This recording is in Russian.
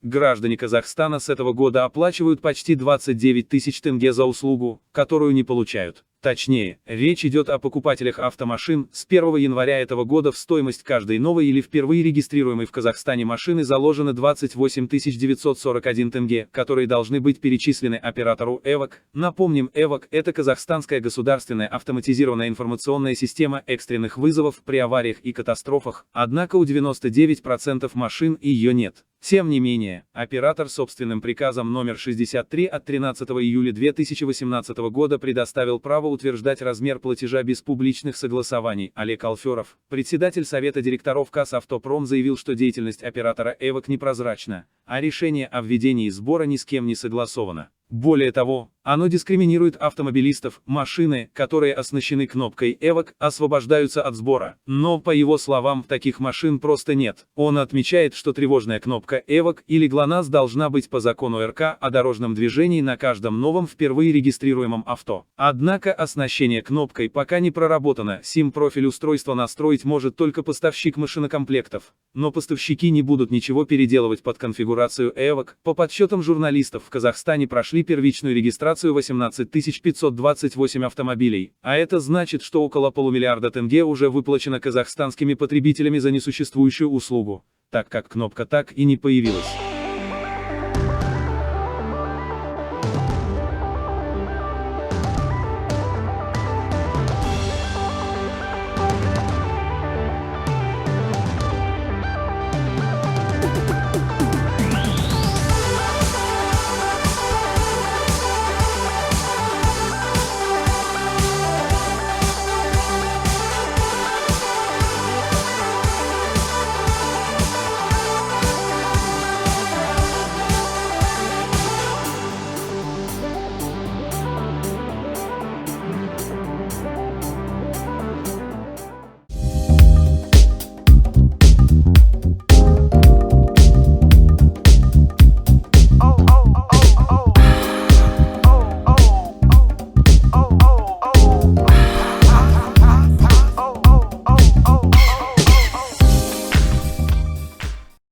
Граждане Казахстана с этого года оплачивают почти 29 тысяч тенге за услугу, которую не получают. Точнее, речь идет о покупателях автомашин. С 1 января этого года в стоимость каждой новой или впервые регистрируемой в Казахстане машины заложено 28 941 тенге, которые должны быть перечислены оператору ЭВАК. Напомним, ЭВАК – это казахстанская государственная автоматизированная информационная система экстренных вызовов при авариях и катастрофах, однако у 99% машин ее нет. Тем не менее, оператор собственным приказом номер 63 от 13 июля 2018 года предоставил право утверждать размер платежа без публичных согласований. Олег Алферов, председатель Совета директоров Казавтопром, заявил, что деятельность оператора ЭВАК непрозрачна, а решение о введении сбора ни с кем не согласовано. Более того, оно дискриминирует автомобилистов. Машины, которые оснащены кнопкой ЭВАК, освобождаются от сбора. Но, по его словам, таких машин просто нет. Он отмечает, что тревожная кнопка ЭВАК или ГЛОНАСС должна быть по закону РК о дорожном движении на каждом новом впервые регистрируемом авто. Однако оснащение кнопкой пока не проработано. SIM-профиль устройства настроить может только поставщик машинокомплектов. Но поставщики не будут ничего переделывать под конфигурацию ЭВАК. По подсчетам журналистов, в Казахстане прошли первичную регистрацию 18 528 автомобилей, а это значит, что около полумиллиарда тенге уже выплачено казахстанскими потребителями за несуществующую услугу, так как кнопка так и не появилась.